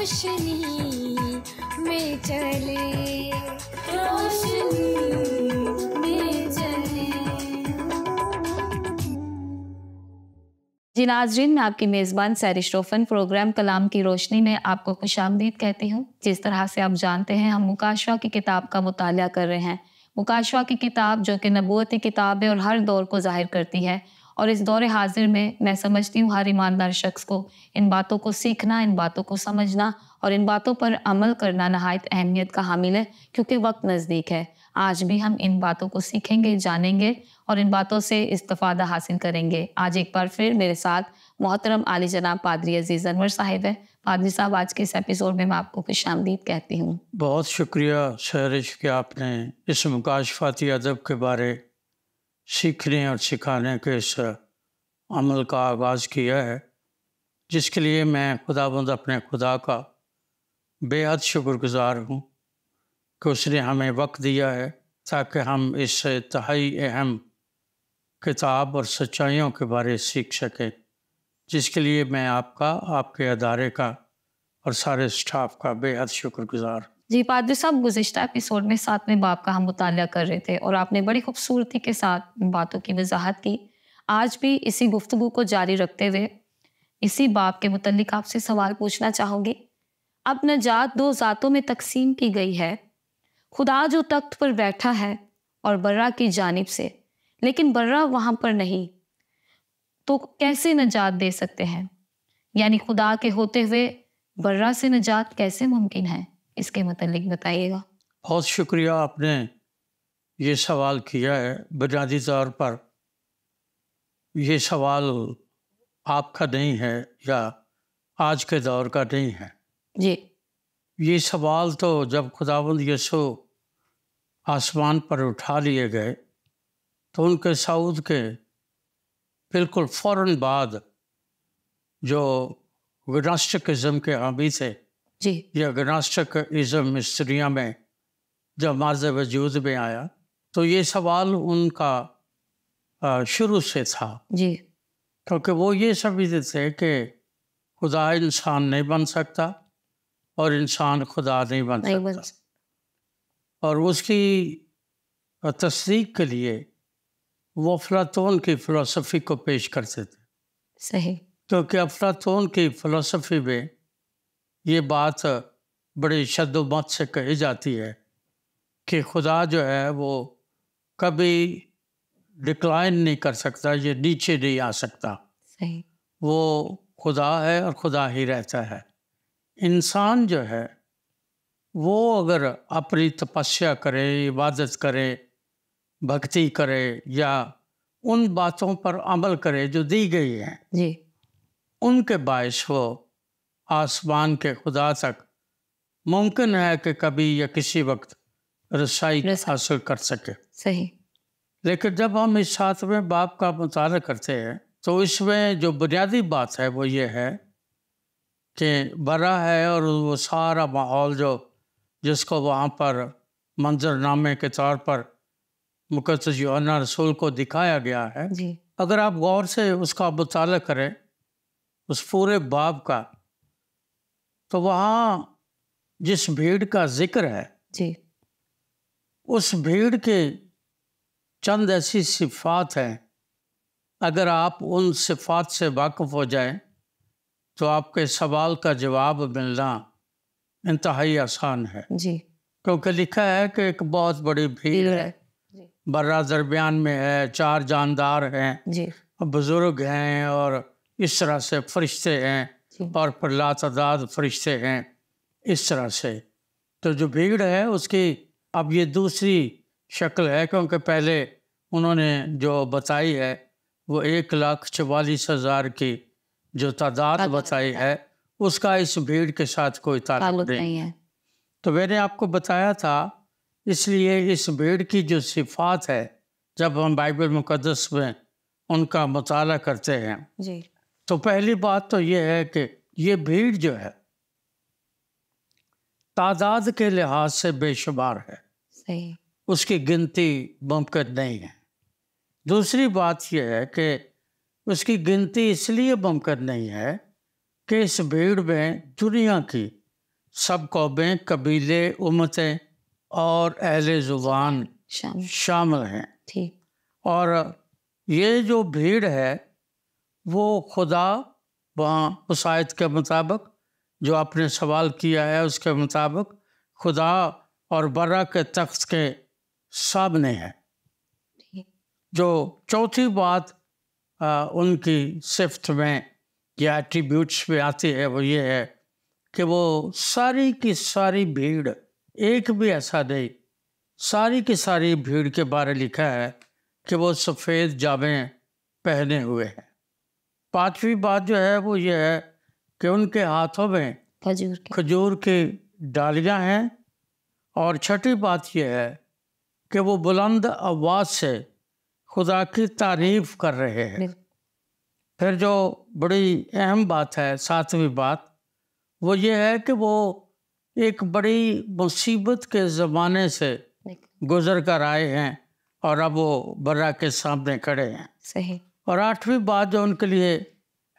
रोशनी में चले, रोशनी में चले। जी नाज़रीन, मैं आपकी मेज़बान सैरिश रोफन प्रोग्राम कलाम की रोशनी में आपको खुशामदीद कहती हूँ। जिस तरह से आप जानते हैं, हम मुकाशवा की किताब का मुतालिया कर रहे हैं। मुकाशवा की किताब जो कि नबूवती किताब है और हर दौर को ज़ाहिर करती है। और इस दौर हाजिर में मैं समझती हूँ हर ईमानदार शख्स को इन बातों को सीखना, इन बातों को समझना और इन बातों पर अमल करना नहायत अहमियत का हामिल है, क्योंकि वक्त नज़दीक है। आज भी हम इन बातों को सीखेंगे, जानेंगे और इन बातों से इस्तिफादा हासिल करेंगे। आज एक बार फिर मेरे साथ मोहतरम आली जनाब पादरी अजीज़ अनवर साहिब है। पादरी साहब, आज के इस एपिसोड में मैं आपको खुशामदीद कहती हूँ। बहुत शुक्रिया सैरिश कि आपने इस मुकाशफाती अदब के बारे सीखने और सिखाने के इस अमल का आगाज़ किया है, जिसके लिए मैं खुदाबंद अपने खुदा का बेहद शुक्रगुज़ार हूँ कि उसने हमें वक्त दिया है ताकि हम इस इंतहाई अहम किताब और सच्चाइयों के बारे सीख सकें, जिसके लिए मैं आपका, आपके अदारे का और सारे स्टाफ का बेहद शुक्रगुज़ार। जी पादरी साहब, गुज़िश्ता एपिसोड में 7वें बाब का हम मुतालिया कर रहे थे और आपने बड़ी खूबसूरती के साथ बातों की वजाहत की। आज भी इसी गुफ्तगू को जारी रखते हुए इसी बाब के मुतल्लिक आपसे सवाल पूछना चाहूँगी। अब नजात दो ज़ातों में तकसीम की गई है, खुदा जो तख्त पर बैठा है और बर्रा की जानिब से, लेकिन बर्रा वहाँ पर नहीं, तो कैसे नजात दे सकते हैं? यानी खुदा के होते हुए बर्रा से नजात कैसे मुमकिन है? इसके मुतल्लिक बताइएगा। बहुत शुक्रिया, आपने ये सवाल किया है। बुनियादी तौर पर ये सवाल आपका नहीं है या आज के दौर का नहीं है जी। ये सवाल तो जब खुदावंद यीशु आसमान पर उठा लिए गए तो उनके सऊद के बिल्कुल फ़ौरन बाद जो गनास्टिकिज़म के हामी थे जी। या गनास्टिकिज़म इस दुनिया में जब माज़ वजूद में आया, तो ये सवाल उनका शुरू से था जी। क्योंकि वो ये समझते थे कि खुदा इंसान नहीं बन सकता और इंसान खुदा नहीं बन सकता। और उसकी तस्दीक के लिए वो अफलातून की फ़िलासफ़ी को पेश करते थे। सही। क्योंकि अफलातून की फ़िलासफ़ी में ये बात बड़ी शद्दोमत से कही जाती है कि खुदा जो है वो कभी डिक्लाइन नहीं कर सकता, ये नीचे नहीं आ सकता। सही। वो खुदा है और खुदा ही रहता है। इंसान जो है वो अगर अपनी तपस्या करे, इबादत करे, भक्ति करे या उन बातों पर अमल करे जो दी गई हैं जी, उनके बायस वो आसमान के खुदा तक मुमकिन है कि कभी या किसी वक्त रसाई हासिल कर सके। सही। लेकिन जब हम इस 7वें बाब का मुताला करते हैं तो इसमें जो बुनियादी बात है वो ये है कि बरा है और वो सारा माहौल जो जिसको वहाँ पर मंजरनामे के तौर पर मुक़द्दस यूहन्ना रसूल को दिखाया गया है जी। अगर आप गौर से उसका मुताला करें उस पूरे बाब का, तो वहाँ जिस भीड़ का जिक्र है जी, उस भीड़ के चंद ऐसी सिफ़ात हैं, अगर आप उन सिफ़ात से वाकिफ़ हो जाएं तो आपके सवाल का जवाब मिलना इंतहाई आसान है। जी। क्योंकि लिखा है कि एक बहुत बड़ी भीड़ है, बर्रा दरमियान में है, 4 जानदार हैं जी, बुज़ुर्ग हैं और इस तरह से फरिश्ते हैं और फिर लातादाद फरिश्ते हैं। इस तरह से तो जो भीड़ है उसकी अब ये दूसरी शक्ल है, क्योंकि पहले उन्होंने जो बताई है वो 1,44,000 की जो तादाद बताई है उसका इस भीड़ के साथ कोई ताल्लुक नहीं है। तो मैंने आपको बताया था, इसलिए इस भीड़ की जो सिफ़ात है जब हम बाइबल मुक़द्दस में उनका मुताला करते हैं जी, तो पहली बात तो ये है कि ये भीड़ जो है तादाद के लिहाज से बेशुमार है। सही। उसकी गिनती मुमकिन नहीं है। दूसरी बात यह है कि उसकी गिनती इसलिए मुमकिन नहीं है कि इस भीड़ में दुनिया की सब कौमें, कबीले, उम्मतें और अहले ज़ुबान शामिल हैं। ठीक। और ये जो भीड़ है वो खुदा वहाँ उस आयत के मुताबिक जो आपने सवाल किया है उसके मुताबिक खुदा और बर्रा के तख्त के सामने है। जो चौथी बात उनकी सिफ्त में या एट्रीब्यूट्स में आती है वो ये है कि वो सारी की सारी भीड़, एक भी ऐसा नहीं, सारी की सारी भीड़ के बारे लिखा है कि वो सफ़ेद जामे पहने हुए हैं। पांचवी बात जो है वो ये है कि उनके हाथों में खजूर की डालियां हैं। और छठी बात यह है कि वो बुलंद आवाज़ से खुदा की तारीफ कर रहे हैं। फिर जो बड़ी अहम बात है, सातवीं बात, वो ये है कि वो एक बड़ी मुसीबत के ज़माने से गुजर कर आए हैं और अब वो बर्रा के सामने खड़े हैं। सही। और आठवीं बात जो उनके लिए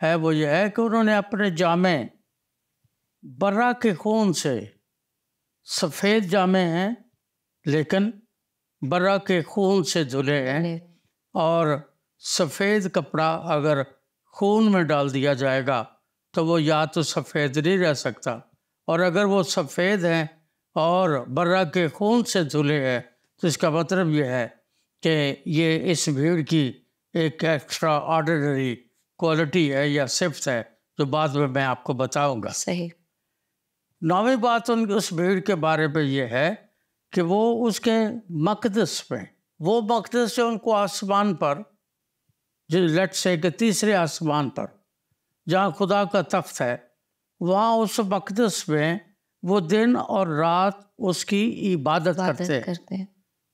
है वो ये है कि उन्होंने अपने जामे बर्रा के खून से, सफ़ेद जामे हैं लेकिन बर्रा के खून से धुले हैं। और सफ़ेद कपड़ा अगर खून में डाल दिया जाएगा तो वो या तो सफ़ेद नहीं रह सकता, और अगर वो सफ़ेद हैं और बर्रा के खून से धुले हैं तो इसका मतलब ये है कि ये इस भीड़ की एक एक्स्ट्रा ऑर्डिनरी क्वालिटी है या सिफ्त है जो बाद में मैं आपको बताऊंगा। सही। नौवीं बात उस भीड़ के बारे में ये है कि वो उसके मक़दस में, वो मक़दस जो उनको आसमान पर, जो लेट्स से कि तीसरे आसमान पर जहाँ खुदा का तख्त है, वहाँ उस मक़दस में वो दिन और रात उसकी इबादत करते हैं।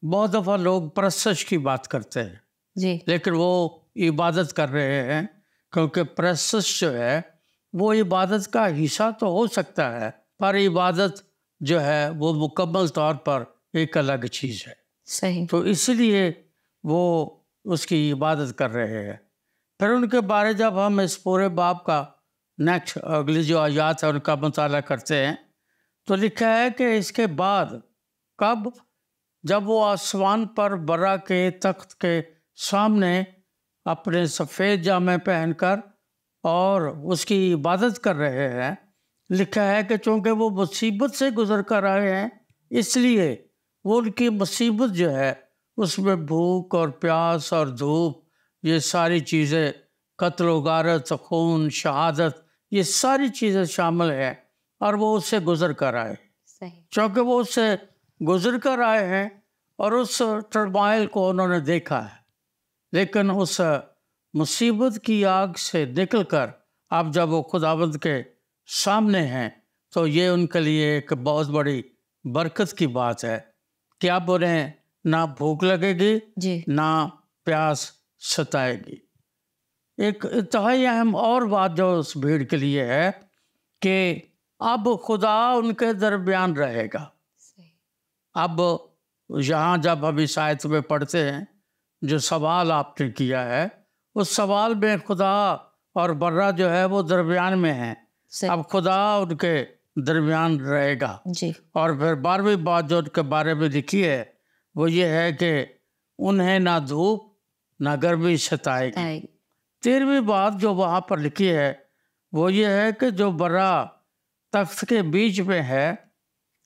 बहुत दफ़ा लोग परस्तश की बात करते हैं जी, लेकिन वो इबादत कर रहे हैं, क्योंकि परस्तश जो है वो इबादत का हिस्सा तो हो सकता है पर इबादत जो है वो मुकम्मल तौर पर एक अलग चीज़ है। सही। तो इसलिए वो उसकी इबादत कर रहे हैं। फिर उनके बारे जब हम इस पूरे बाब का नेक्स्ट अगली जो आयात है उनका मुताला करते हैं तो लिखा है कि इसके बाद कब, जब वो आसमान पर बर्रा के तख्त के सामने अपने सफ़ेद जामे पहनकर और उसकी इबादत कर रहे हैं, लिखा है कि चूँकि वो मुसीबत से गुज़र कर आए हैं इसलिए वो उनकी मुसीबत जो है उसमें भूख और प्यास और धूप, ये सारी चीज़ें, कत्ल व गारत, खून, शहादत, ये सारी चीज़ें शामिल हैं और वो उससे गुज़र कर आए। क्योंकि वो उससे गुज़र कर आए हैं और उस टर्माइल को उन्होंने देखा है, लेकिन उस मुसीबत की आग से निकलकर अब जब वो खुदावंद के सामने हैं तो ये उनके लिए एक बहुत बड़ी बरकत की बात है कि अब उन्हें ना भूख लगेगी जी, ना प्यास सताएगी। एक इंतहाई अहम और बात जो उस भीड़ के लिए है कि अब खुदा उनके दरमियान रहेगा। अब यहाँ जब हम इस आयत में पढ़ते हैं जो सवाल आपने किया है उस सवाल में खुदा और बर्रा जो है वो दरमियान में है। अब खुदा उनके दरमियान रहेगा जी। और फिर 12वीं बात जो उनके बारे में लिखी है वो ये है कि उन्हें ना धूप ना गर्मी सताएगी। 13वीं बात जो वहाँ पर लिखी है वो ये है कि जो बर्रा तख्त के बीच में है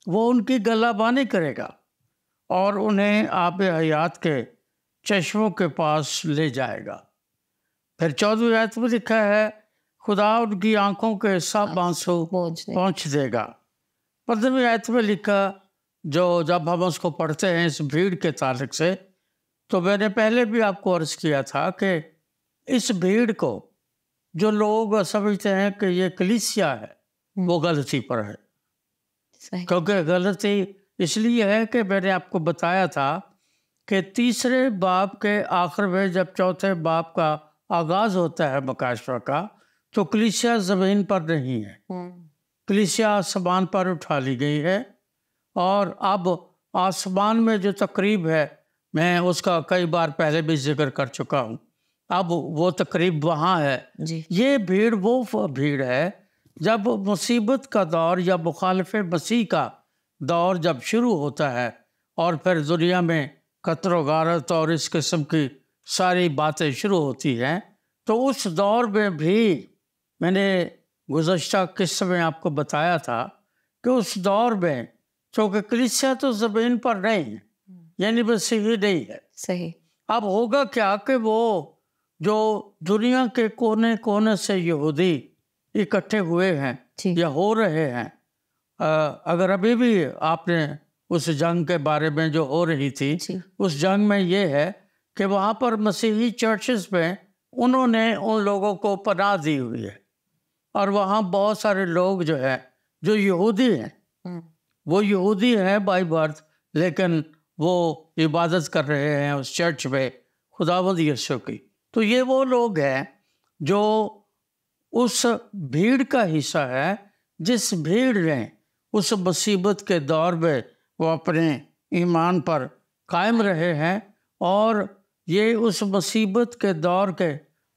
वो उनकी गलाबानी करेगा और उन्हें आब हयात के चश्मों के पास ले जाएगा। फिर 14वीं आयत में लिखा है खुदा उनकी आंखों के सब आंसू पहुँच देगा। 15वीं आयत में लिखा, जो जब हम उसको पढ़ते हैं इस भीड़ के ताल्लुक से, तो मैंने पहले भी आपको अर्ज़ किया था कि इस भीड़ को जो लोग समझते हैं कि ये कलीसिया है वो गलती पर है। क्योंकि गलती इसलिए है कि मैंने आपको बताया था कि तीसरे बाब के आखिर में जब चौथे बाब का आगाज़ होता है मुकाशवा का, तो कलीसिया ज़मीन पर नहीं है, कलीसिया आसमान पर उठा ली गई है। और अब आसमान में जो तकरीब है मैं उसका कई बार पहले भी जिक्र कर चुका हूँ, अब वो तकरीब वहाँ है जी। ये भीड़ वो भीड़ है जब मुसीबत का दौर या मुखालिफ मसीह का दौर जब शुरू होता है और फिर दुनिया में कत्ल गारत और इस किस्म की सारी बातें शुरू होती हैं, तो उस दौर में भी मैंने गुज़श्ता किस्से में आपको बताया था कि उस दौर में चूँकि कलीसिया तो ज़मीन पर नहीं है, यानी मसीही नहीं है। सही। अब होगा क्या कि वो जो दुनिया के कोने कोने से यहूदी इकट्ठे हुए हैं या हो रहे हैं, अगर अभी भी आपने उस जंग के बारे में जो हो रही थी, उस जंग में ये है कि वहाँ पर मसीही चर्चेस में उन्होंने उन लोगों को पनाह दी हुई है और वहाँ बहुत सारे लोग जो है जो यहूदी हैं, वो यहूदी हैं बाय बर्थ, लेकिन वो इबादत कर रहे हैं उस चर्च में खुदावंद यीशु की। तो ये वो लोग हैं जो उस भीड़ का हिस्सा है जिस भीड़ ने उस मुसीबत के दौर में वो अपने ईमान पर कायम रहे हैं। और ये उस मुसीबत के दौर के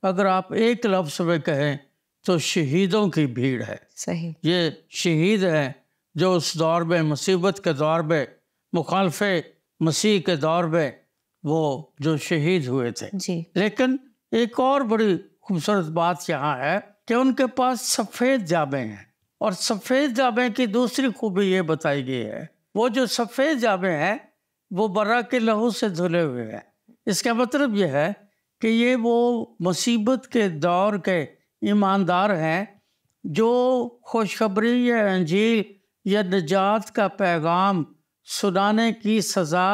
अगर आप एक लफ्ज़ में कहें तो शहीदों की भीड़ है। सही। ये शहीद हैं जो उस दौर में, मुसीबत के दौर में, मुखालफे मसीह के दौर में वो जो शहीद हुए थे जी। लेकिन एक और बड़ी खूबसूरत बात यहाँ है कि उनके पास सफ़ेद जामे हैं। और सफ़ेद जामे की दूसरी खूबी ये बताई गई है, वो जो सफ़ेद जामे हैं वो बर्रा के लहू से धुले हुए हैं। इसका मतलब यह है कि ये वो मुसीबत के दौर के ईमानदार हैं जो खुशखबरी या अंजील या निजात का पैगाम सुनाने की सज़ा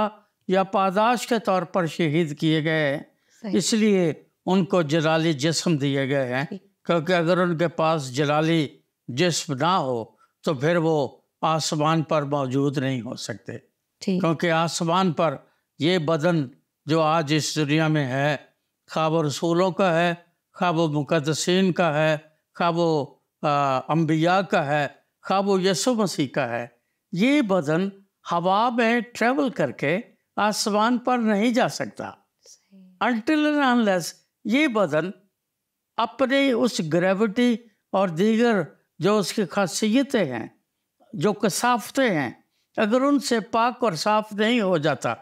या पादाश के तौर पर शहीद किए गए हैं। इसलिए उनको जलाली जिस्म दिए गए हैं, क्योंकि अगर उनके पास जलाली जिस्म ना हो तो फिर वो आसमान पर मौजूद नहीं हो सकते, क्योंकि आसमान पर ये बदन जो आज इस दुनिया में है, खा वो रसूलों का है, खा वो मुक़द्दसीन का है, खा वो अंबिया का है, खा वो यीशु मसीह का है, ये बदन हवा में ट्रेवल करके आसमान पर नहीं जा सकता अनटिल एंड अनलेस ये बदन अपने उस ग्रेविटी और दीगर जो उसकी खासियतें हैं, जो कसाफतें हैं, अगर उनसे पाक और साफ नहीं हो जाता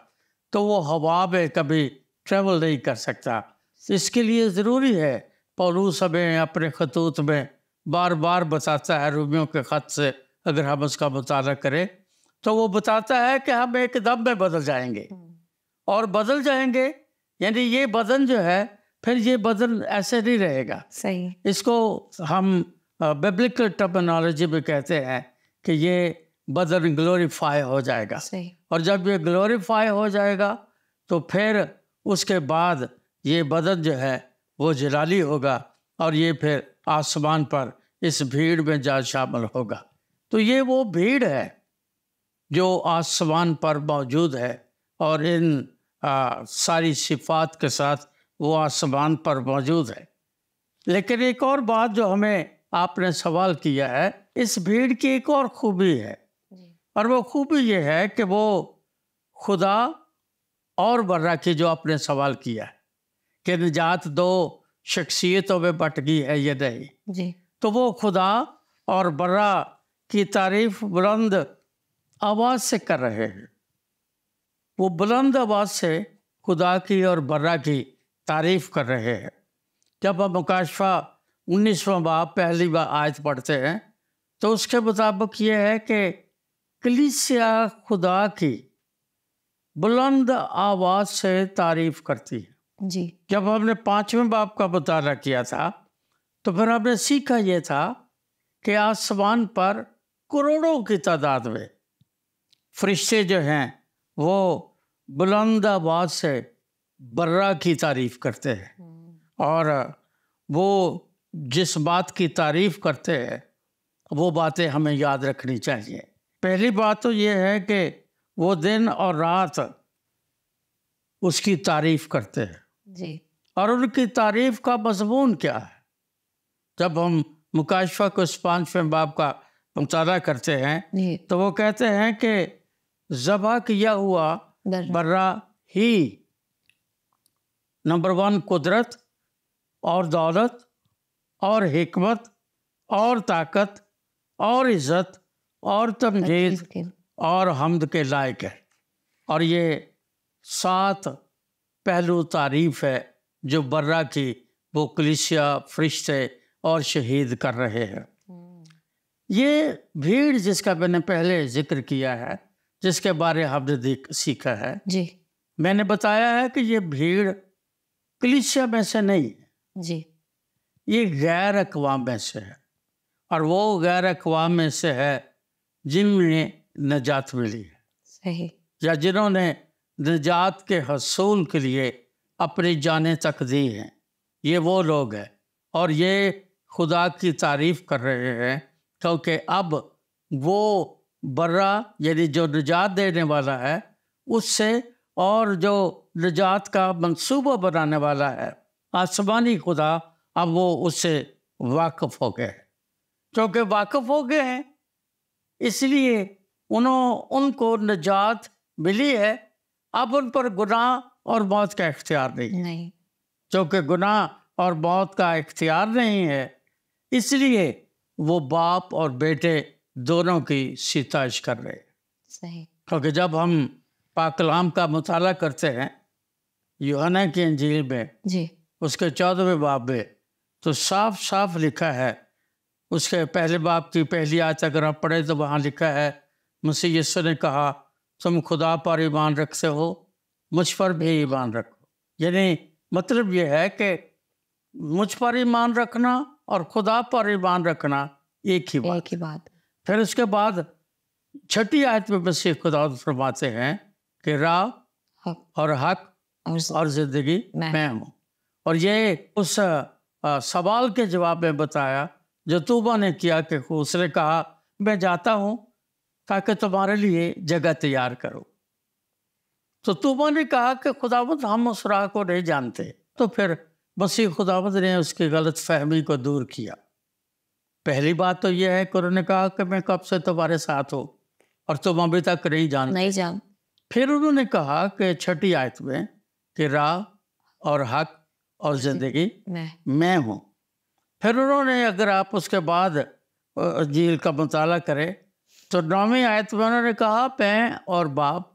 तो वो हवा में कभी ट्रेवल नहीं कर सकता। इसके लिए ज़रूरी है, पौलुस हमें अपने खतूत में बार बार बताता है, रोमियों के ख़त से अगर हम उसका मुताला करें तो वो बताता है कि हम एक दम में बदल जाएंगे और बदल जाएंगे, यानी ये बदन जो है फिर ये बदन ऐसे नहीं रहेगा। सही। इसको हम बिब्लिकल टर्मिनोलॉजी में कहते हैं कि ये बदन ग्लोरीफाई हो जाएगा। सही। और जब ये ग्लोरीफाई हो जाएगा तो फिर उसके बाद ये बदन जो है वो जलाली होगा और ये फिर आसमान पर इस भीड़ में जा शामिल होगा। तो ये वो भीड़ है जो आसमान पर मौजूद है और इन सारी सिफात के साथ वो आसमान पर मौजूद है। लेकिन एक और बात जो हमें आपने सवाल किया है, इस भीड़ की एक और खूबी है और वो खूबी ये है कि वो खुदा और बर्रा की जो आपने सवाल किया है कि निजात दो शख्सियतों में बट गई है ये नहीं जी, तो वो खुदा और बर्रा की तारीफ बुलंद आवाज़ से कर रहे हैं। वो बुलंद आवाज़ से खुदा की और बर्रा की तारीफ कर रहे हैं। जब हम मुकाशफा 19वां बाब पहली बार आयत पढ़ते हैं तो उसके मुताबिक ये है कि कलीसिया खुदा की बुलंद आवाज़ से तारीफ करती है। जी। जब हमने 5वें बाब का मुताला किया था तो फिर हमने सीखा ये था कि आसमान पर करोड़ों की तादाद में फरिश्ते जो हैं वो बुलंद आवाज़ से बर्रा की तारीफ करते हैं और वो जिस बात की तारीफ करते हैं वो बातें हमें याद रखनी चाहिए। पहली बात तो ये है कि वो दिन और रात उसकी तारीफ करते हैं जी। और उनकी तारीफ का मज़मून क्या है। जब हम मुकाशफा को 5वें बाब का मुताला करते हैं तो वो कहते हैं कि ज़बा किया हुआ बर्रा ही नंबर 1 कुदरत और दौलत और हिकमत और ताकत और इज्जत और तमजीद और हम्द के लायक है। और ये 7 पहलू तारीफ है जो बर्रा की वो कलीसिया, फरिश्ते और शहीद कर रहे हैं। ये भीड़ जिसका मैंने पहले जिक्र किया है, जिसके बारे हमने सीखा है जी मैंने बताया है कि ये भीड़ कलीसिया में से नहीं है, जी ये गैर अक़वाम में से है। और वो गैर अक़वाम में से है जिनमें नजात मिली है, सही, या जिन्होंने नजात के हसूल के लिए अपनी जानें तक दी हैं। ये वो लोग हैं और ये खुदा की तारीफ कर रहे हैं, क्योंकि अब वो बर्रा यानी जो निजात देने वाला है उससे और जो निजात का मंसूबा बनाने वाला है आसमानी खुदा, अब वो उससे वाकिफ हो गए। क्योंकि वाकिफ हो गए हैं इसलिए उनको निजात मिली है। अब उन पर गुनाह और मौत का इख्तियार नहीं। क्योंकि गुनाह और मौत का इख्तियार नहीं है इसलिए वो बाप और बेटे दोनों की सिताइश कर रहे हैं। सही, क्योंकि जब हम पाक कलाम का मुताला करते हैं यूहन्ना की इंजील में जी उसके 14वें बाब में, तो साफ साफ लिखा है, उसके पहले बाब की पहली आयत अगर आप पढ़े तो वहाँ लिखा है मसीह यीशु ने कहा तुम खुदा पर ईमान रखते हो, मुझ पर भी ईमान रखो। यानी मतलब ये है कि मुझ पर ईमान रखना और खुदा पर ईमान रखना एक ही बात। फिर उसके बाद 6ठी आयत में मसीह खुदा फरमाते हैं कि राह और हक और जिंदगी मैं हूँ। और ये उस सवाल के जवाब में बताया जो तूबा ने किया कि उसने कहा मैं जाता हूँ ताकि तुम्हारे लिए जगह तैयार करो। तो तूबा ने कहा कि खुदावंद हम उस राह को नहीं जानते। तो फिर मसीह खुदावंद ने उसकी गलत फहमी को दूर किया। पहली बात तो यह है कि उन्होंने कहा कि मैं कब से तुम्हारे साथ हूँ और तुम अभी तक नहीं जान। फिर उन्होंने कहा कि 6ठी आयत में कि राह और हक और जिंदगी मैं हूँ। फिर उन्होंने, अगर आप उसके बाद इंजील का मुताला करें तो 9वीं आयत में उन्होंने कहा मैं और बाप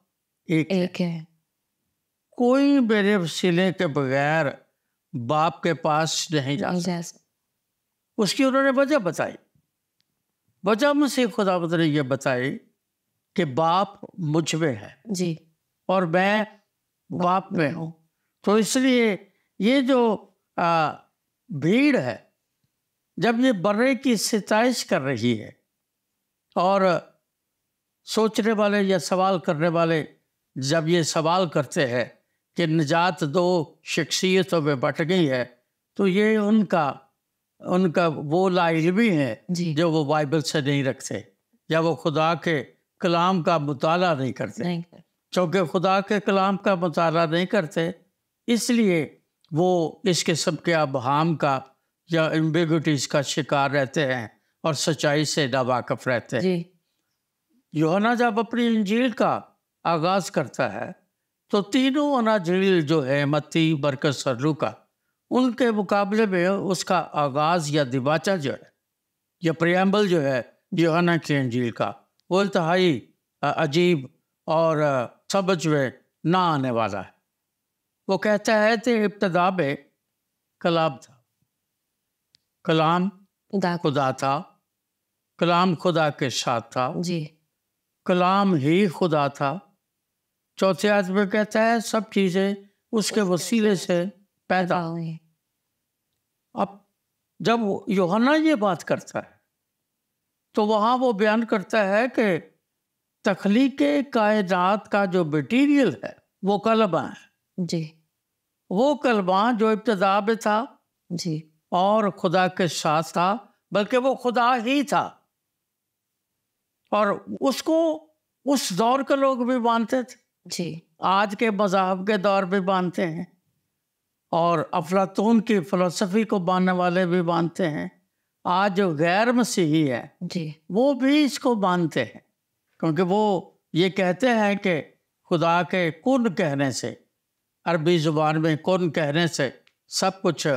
एक है। कोई मेरे वसीले के बगैर बाप के पास नहीं जा सकता। उसकी उन्होंने वजह बताई। वजह मसीह खुदावंद ने ये बताई कि बाप मुझ में है जी और मैं बाप में हूँ। तो इसलिए ये जो भीड़ है जब ये बर्रे की सिताइश कर रही है और सोचने वाले या सवाल करने वाले जब ये सवाल करते हैं कि निजात 2 शख्सियतों में बट गई है, तो ये उनका वो लाइल्मी है जो वो बाइबल से नहीं रखते या वो खुदा के कलाम का मुताला नहीं करते। क्योंकि खुदा के कलाम का मुताला नहीं करते इसलिए वो इस किस्म के अबहाम का या एम्बिग्युइटीज का शिकार रहते हैं और सच्चाई से नावाकिफ रहते हैं। यूहन्ना जब अपनी इंजील का आगाज करता है तो तीनों अनाजील जो है मत्ती, मरकस और लूका, उनके मुकाबले में उसका आगाज या दिबाचा जो है या प्रियम्बल जो है यूहन्ना की इंजील का, वो इंतहाई अजीब और समझ में ना आने वाला है। वो कहता है कि इब्तदा में कलाम था, कलाम खुदा था, कलाम खुदा के साथ था जी, कलाम ही खुदा था। 4थे आयत में कहता है सब चीजें उसके वसीले से पैदा हुई। अब जब यूहन्ना ये बात करता है तो वहाँ वो बयान करता है कि तख्लीके कायनात का जो मटीरियल है वो कलमा है जी, वो कलमा जो इब्तिदा में था जी और खुदा के साथ था, बल्कि वो खुदा ही था। और उसको उस दौर के लोग भी मानते थे जी, आज के मज़हब के दौर भी मानते हैं और अफलातून की फ़िलॉसफ़ी को मानने वाले भी मानते हैं। आज जो गैर मसीही है जी वो भी इसको मानते हैं, क्योंकि वो ये कहते हैं कि खुदा के कुन कहने से, अरबी ज़ुबान में कुन कहने से सब कुछ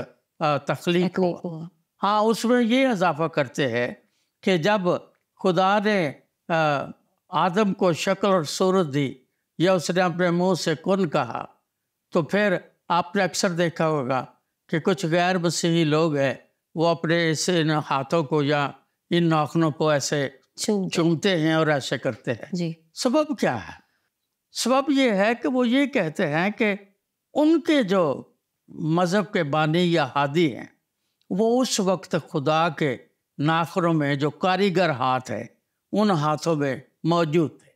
तख्लीक हुआ हाँ, उसमें ये इजाफा करते हैं कि जब खुदा ने आदम को शक्ल और सूरत दी या उसने अपने मुंह से कुन कहा, तो फिर आपने अक्सर देखा होगा कि कुछ गैर मसीही लोग हैं, वो अपने इन हाथों को या इन नाखूनों को ऐसे चूमते हैं और ऐसे करते हैं जी। सबब क्या है? सबब ये है कि वो ये कहते हैं कि उनके जो मज़हब के बानी या हादी हैं, वो उस वक्त खुदा के नाखूनों में जो कारीगर हाथ है, उन हाथों में मौजूद थे।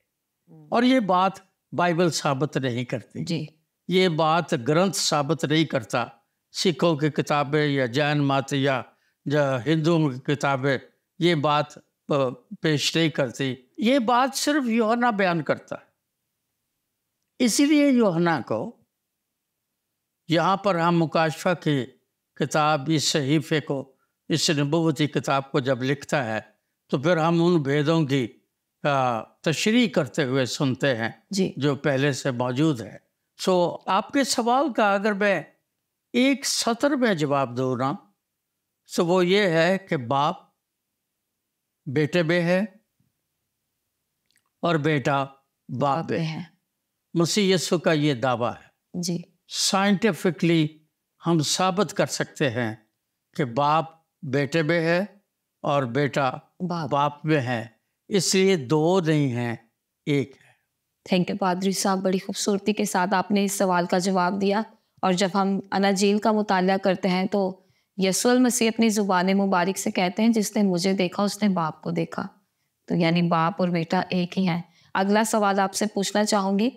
और ये बात बाइबल साबित नहीं करती जी। ये बात ग्रंथ साबित नहीं करता। सिखों की किताबें या जैन मत या हिंदुओं की किताबें ये बात पेश नहीं करती। ये बात सिर्फ यूहन्ना बयान करता है। इसीलिए यूहन्ना को यहाँ पर हम मुकाशफा की किताब, इस सहीफे को, इस नबूवती किताब को जब लिखता है तो फिर हम उन भेदों की तशरीह करते हुए सुनते हैं जी। जो पहले से मौजूद है। सो आपके सवाल का अगर मैं एक सत्र में जवाब दूँ ना, तो वो ये है कि बाप बेटे में है और बेटा बाप में है। मसीह यीशु का ये दावा है जी। साइंटिफिकली हम साबित कर सकते हैं कि बाप बेटे में है और बेटा बाप में है, इसलिए दो नहीं हैं, एक है। थैंक यू पादरी साहब, बड़ी खूबसूरती के साथ आपने इस सवाल का जवाब दिया। और जब हम अनाजील का मुताला करते हैं तो यीशु मसीह अपनी ज़ुबान मुबारक से कहते हैं, जिसने मुझे देखा उसने बाप को देखा। तो यानी बाप और बेटा एक ही हैं। अगला सवाल आपसे पूछना चाहूँगी,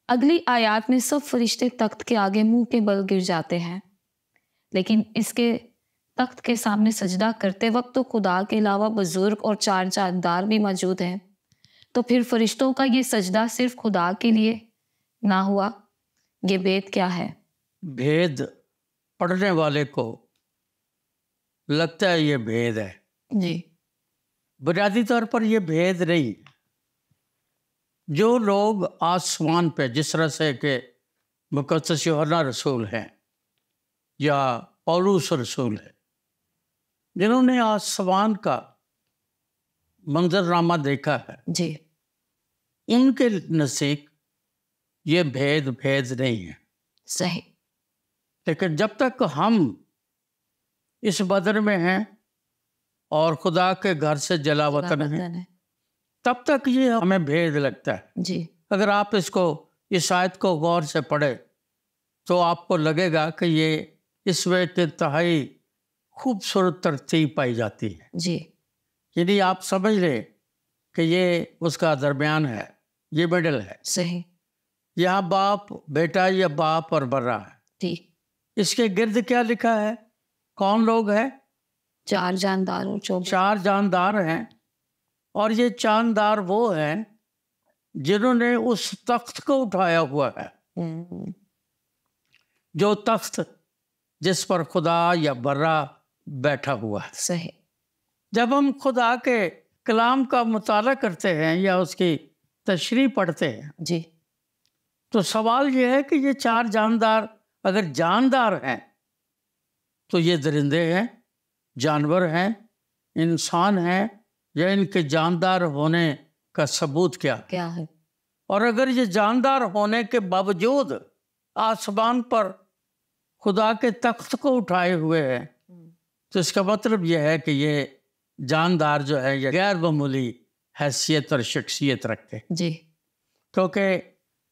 अगली आयत में सब फरिश्ते तख्त के आगे मुंह के बल गिर जाते हैं, लेकिन इसके तख्त के सामने सजदा करते वक्त तो खुदा के अलावा बुजुर्ग और चार जानदार भी मौजूद हैं। तो फिर फरिश्तों का ये सजदा सिर्फ खुदा के लिए ना हुआ, ये भेद क्या है? भेद पढ़ने वाले को लगता है ये भेद है जी। बुनियादी तौर पर ये भेद नहीं। जो लोग आसमान पे, जिस तरह से कि मुकद्दस यूहन्ना रसूल हैं या पौलुस रसूल है, जिन्होंने आसमान का मंजरनामा देखा है जी, उनके नज़दीक ये भेद नहीं है। सही। लेकिन जब तक हम इस बदन में हैं और खुदा के घर से जला वतन है, तब तक ये हमें भेद लगता है। जी। अगर आप इस आयत को गौर से पढ़े तो आपको लगेगा कि ये इसमें एक इंतहाई खूबसूरत तरतीब पाई जाती है। जी। यानी आप समझ लें कि ये उसका दरमियान है, ये मिडल है। सही। यहाँ बाप बेटा या बाप और बर्रा है। ठीक। इसके गिर्द क्या लिखा है? कौन लोग हैं? चार जानदार और चार जानदार हैं। और ये जानदार वो हैं जिन्होंने उस तख्त को उठाया हुआ है, जो तख्त जिस पर खुदा या बर्रा बैठा हुआ है। सही। जब हम खुदा के कलाम का मुताला करते हैं या उसकी तशरीह पढ़ते हैं जी, तो सवाल ये है कि ये चार जानदार अगर जानदार हैं तो ये दरिंदे हैं, जानवर हैं, इंसान हैं, या इनके जानदार होने का सबूत क्या है? और अगर ये जानदार होने के बावजूद आसमान पर खुदा के तख्त को उठाए हुए हैं तो इसका मतलब यह है कि ये जानदार जो है ये गैर मामूली हैसियत और शख्सियत रखते जी। क्योंकि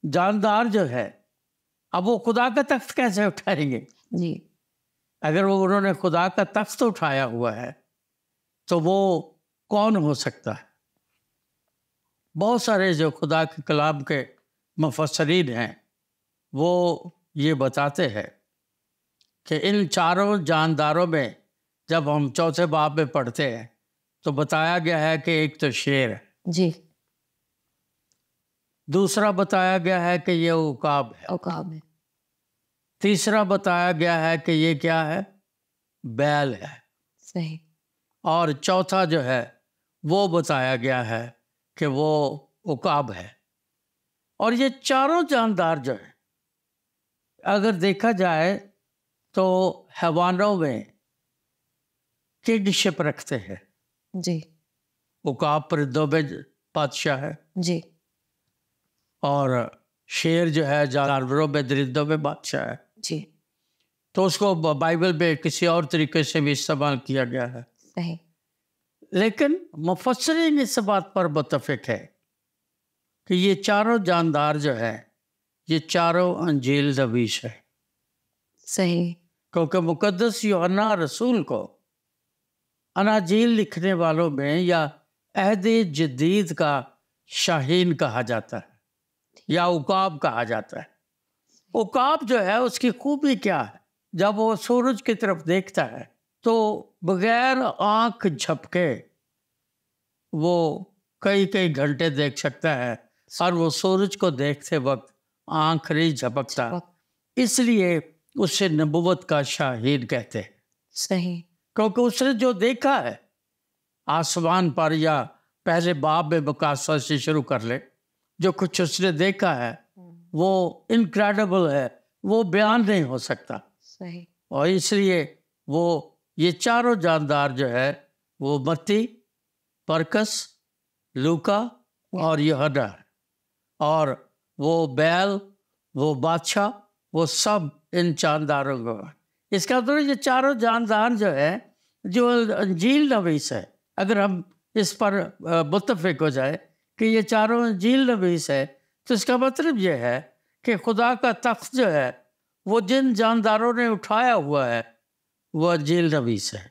जानदार जो है, अब वो खुदा का तख्त कैसे उठाएंगे? जी। अगर वो उन्होंने खुदा का तख्त उठाया हुआ है तो वो कौन हो सकता है? बहुत सारे जो खुदा के कलाम के मुफस्सरीन हैं वो ये बताते हैं कि इन चारों जानदारों में जब हम चौथे बाब में पढ़ते हैं तो बताया गया है कि एक तो शेर है, जी। दूसरा बताया गया है कि ये उकाब है, तीसरा बताया गया है कि ये क्या है? बैल है। सही। और चौथा जो है वो बताया गया है कि वो उकाब है। और ये चारों जानदार जो है अगर देखा जाए तो हैवानों में किंगशिप रखते हैं। जी उकाब परिंदों में बादशाह है जी और शेर जो है जानवरों में, दरिंदों में बादशाह है। जी तो उसको बाइबल में किसी और तरीके से भी इस्तेमाल किया गया है। सही। लेकिन मुफस्सिरीन इस बात पर मुत्तफिक है कि ये चारों जानदार जो है ये चारों अंजील नबीस है। सही। क्योंकि मुकद्दस यूहन्ना रसूल को अनाजील लिखने वालों में या अहद जदीद का शाहीन कहा जाता है या उकाब कहा जाता है। उकाब जो है उसकी खूबी क्या है? जब वो सूरज की तरफ देखता है तो बगैर आंख झपके वो कई कई घंटे देख सकता है और वो सूरज को देखते वक्त आंख नहीं झपकता, इसलिए उसे नबुवत का शाहीन कहते हैं। सही। क्योंकि उसने जो देखा है आसमान पर, या पहले बाब में मुकाशवा से शुरू कर ले, जो कुछ उसने देखा है वो इनक्रेडिबल है, वो बयान नहीं हो सकता। सही। और इसलिए वो ये चारों जानदार जो है वो मत्ती, मरकस, लूका और यूहन्ना है। और वो बैल, वो बादशाह, वो सब इन जानदारों को। इसका मतलब ये चारों जानदार जो है जो अंजील नवीस है, अगर हम इस पर मुत्तफिक हो जाए कि ये चारों अंजील नवीस है, तो इसका मतलब ये है कि खुदा का तख्त जो है वो जिन जानदारों ने उठाया हुआ है वो अंजील नवीस है,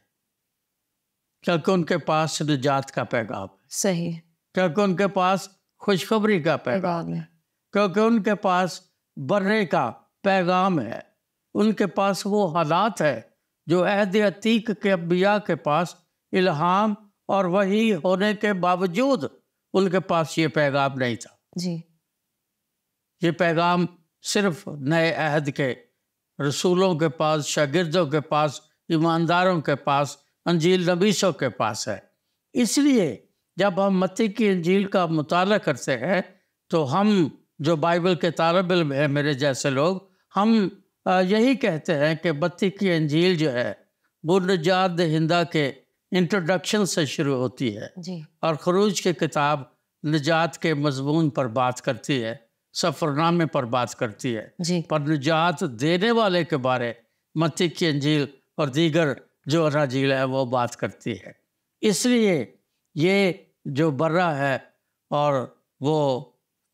क्योंकि उनके पास निजात का पैगाम है। सही। क्योंकि उनके पास खुशखबरी का पैगाम है, क्योंकि उनके पास बर्रे का पैगाम है, उनके पास वो हालात है जो अहद अतीक के अंबिया के पास इल्हाम और वही होने के बावजूद उनके पास ये पैगाम नहीं था। जी। ये पैगाम सिर्फ नए अहद के रसूलों के पास, शागिर्दों के पास, ईमानदारों के पास, अंजील नबीसों के पास है। इसलिए जब हम मत्ती की अंजील का मुताला करते हैं तो हम जो बाइबल के तालिब इल्म हैं, मेरे जैसे लोग, हम यही कहते हैं कि मत्ती की अंजील जो है वो निजात दहिंदा के इंट्रोडक्शन से शुरू होती है जी। और खरूज की किताब निजात के मजमून पर बात करती है, सफ़रनामे पर बात करती है जी। पर निजात देने वाले के बारे मत्ती की अंजील और दीगर जो अनाजील है वो बात करती है। इसलिए ये जो बर्रा है और वो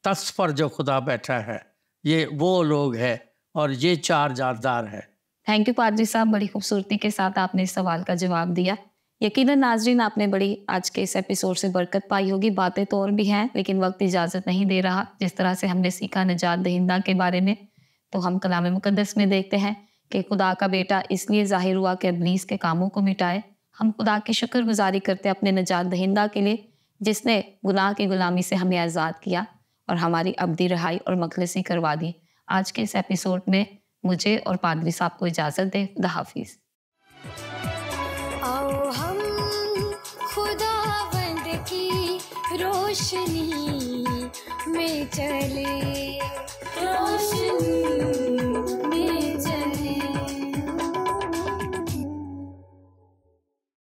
तख्त पर जो खुदा बैठा है, ये वो लोग हैं और ये चार जानदार हैं। थैंक यू पादरी साहब, बड़ी खूबसूरती के साथ आपने इस सवाल का जवाब दिया। यकीनन नाजरीन आपने बड़ी आज के इस एपिसोड से बरकत पाई होगी। बातें तो और भी हैं लेकिन वक्त इजाज़त नहीं दे रहा। जिस तरह से हमने सीखा निजात दहिंदा के बारे में, तो हम कलाम मुकद्दस में देखते हैं कि खुदा का बेटा इसलिए ज़ाहिर हुआ कि इब्लीस के कामों को मिटाए। हम खुदा की शुक्रगुजारी करते हैं अपने निजात दहिंदा के लिए, जिसने गुनाह की गुलामी से हमें आज़ाद किया और हमारी अब्दी रहाई और मखलसी करवा दी। आज के इस एपिसोड में मुझे और पादरी साहब को इजाज़त दें। खुदा हाफिज़। आओ हम खुदावंद की रोशनी में चले, रोशनी